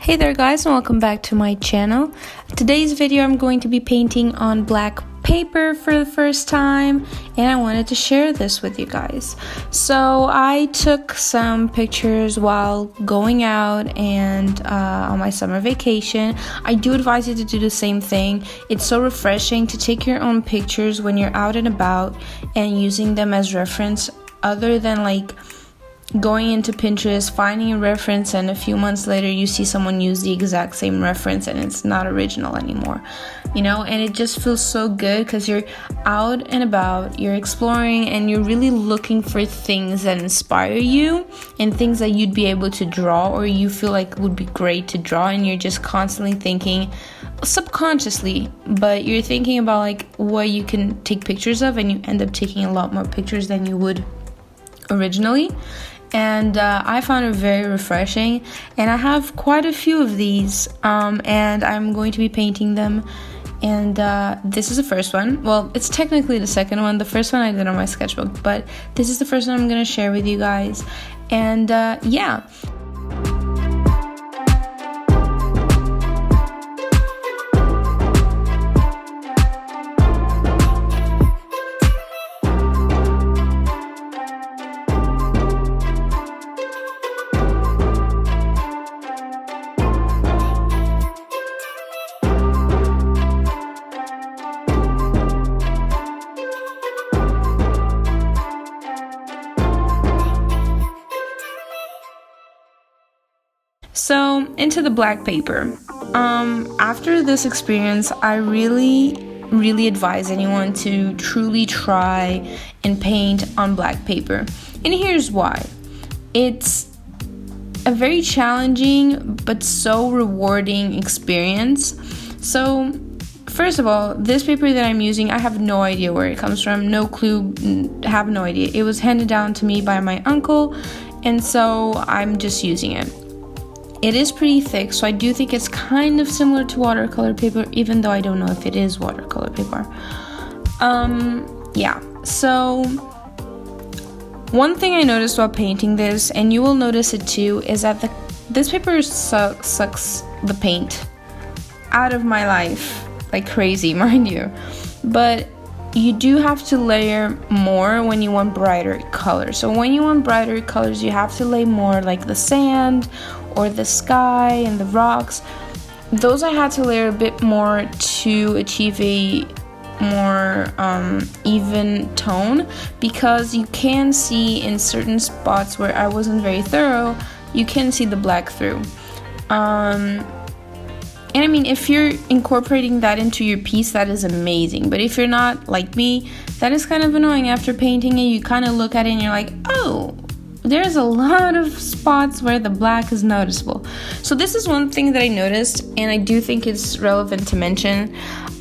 Hey there guys, and welcome back to my channel. Today's video I'm going to be painting on black paper for the first time, and I wanted to share this with you guys. So I took some pictures while going out and on my summer vacation. I do advise you to do the same thing. It's so refreshing to take your own pictures when you're out and about and using them as reference, other than like going into Pinterest, finding a reference, and a few months later you see someone use the exact same reference and it's not original anymore, you know. And it just feels so good because you're out and about, you're exploring, and you're really looking for things that inspire you and things that you'd be able to draw or you feel like would be great to draw, and you're just constantly thinking subconsciously, but you're thinking about like what you can take pictures of, and you end up taking a lot more pictures than you would originally. And I found it very refreshing, and I have quite a few of these, and I'm going to be painting them. And this is the first one. Well, it's technically the second one. The first one I did on my sketchbook, but this is the first one I'm going to share with you guys. And yeah. So into the black paper. After this experience, I really advise anyone to truly try and paint on black paper. And here's why. It's a very challenging but so rewarding experience. So first of all, this paper that I'm using, I have no idea where it comes from, no clue, have no idea. It was handed down to me by my uncle, and so I'm just using it. It is pretty thick, so I do think it's kind of similar to watercolor paper, even though I don't know if it is watercolor paper. Yeah, so one thing I noticed while painting this, and you will notice it too, is that this paper sucks the paint out of my life like crazy, mind you. But you do have to layer more when you want brighter colors. So when you want brighter colors, you have to lay more, like the sand or the sky and the rocks. Those I had to layer a bit more to achieve a more even tone, because you can see in certain spots where I wasn't very thorough, you can see the black through. And I mean, if you're incorporating that into your piece, that is amazing. But if you're not, like me, that is kind of annoying. After painting it, you kind of look at it and you're like, oh, there's a lot of spots where the black is noticeable. So this is one thing that I noticed, and I do think it's relevant to mention.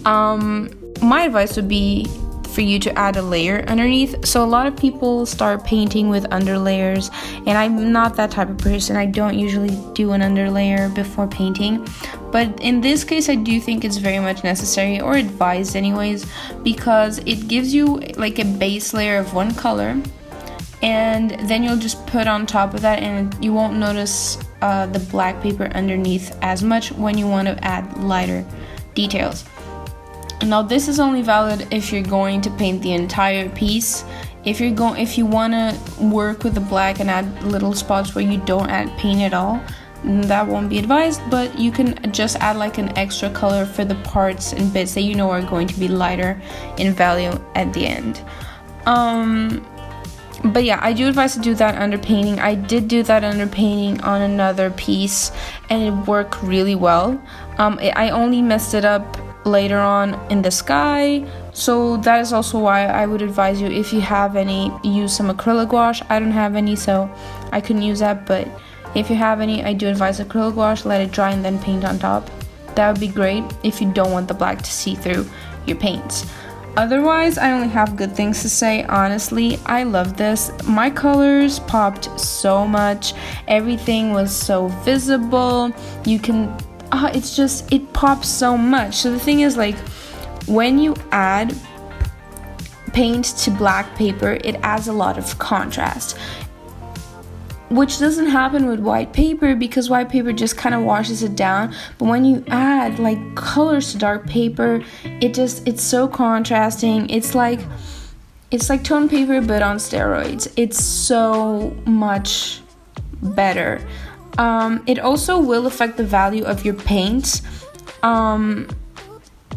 My advice would be for you to add a layer underneath. So a lot of people start painting with underlayers, and I'm not that type of person. I don't usually do an underlayer before painting, but in this case I do think it's very much necessary, or advised anyways, because it gives you like a base layer of one color, and then you'll just put on top of that, and you won't notice the black paper underneath as much when you want to add lighter details. Now this is only valid if you're going to paint the entire piece. If you want to work with the black and add little spots where you don't add paint at all, that won't be advised, but you can just add like an extra color for the parts and bits that you know are going to be lighter in value at the end. But yeah, I do advise to do that under painting. I did do that under painting on another piece, and it worked really well. I only messed it up later on in the sky, so that is also why I would advise you, if you have any, use some acrylic gouache. I don't have any, so I couldn't use that, but if you have any, I do advise acrylic gouache. Let it dry and then paint on top. That would be great if you don't want the black to see through your paints. Otherwise, I only have good things to say. Honestly, I love this. My colors popped so much. Everything was so visible. You can it pops so much. So the thing is, like, when you add paint to black paper, it adds a lot of contrast. which doesn't happen with white paper because white paper just kind of washes it down. But when you add like colors to dark paper, it's so contrasting. It's like tone paper but on steroids. It's so much better. It also will affect the value of your paints,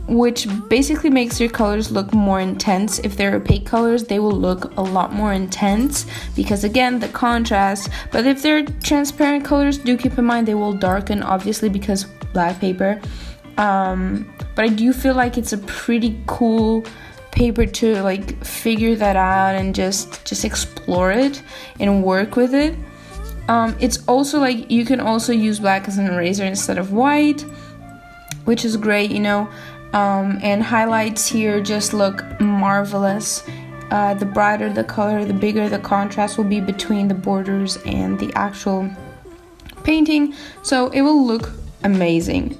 which basically makes your colors look more intense. If they're opaque colors, they will look a lot more intense because, again, the contrast. But if they're transparent colors, do keep in mind they will darken, obviously, because black paper. But I do feel like it's a pretty cool paper to like figure that out and just explore it and work with it. It's also like you can also use black as an eraser instead of white, which is great, you know. And highlights here just look marvelous. The brighter the color, the bigger the contrast will be between the borders and the actual painting, so it will look amazing.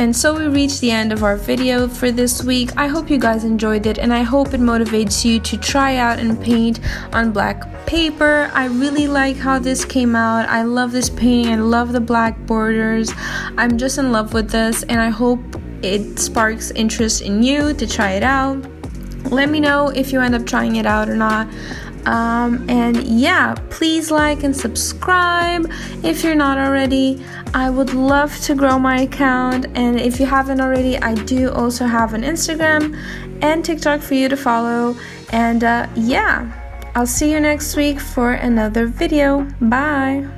And so we reached the end of our video for this week. I hope you guys enjoyed it, and I hope it motivates you to try out and paint on black paper. I really like how this came out. I love this painting. I love the black borders. I'm just in love with this, and I hope it sparks interest in you to try it out. Let me know if you end up trying it out or not. And yeah, please like and subscribe if you're not already. I would love to grow my account, and if you haven't already, I do also have an Instagram and TikTok for you to follow. And yeah, I'll see you next week for another video. Bye.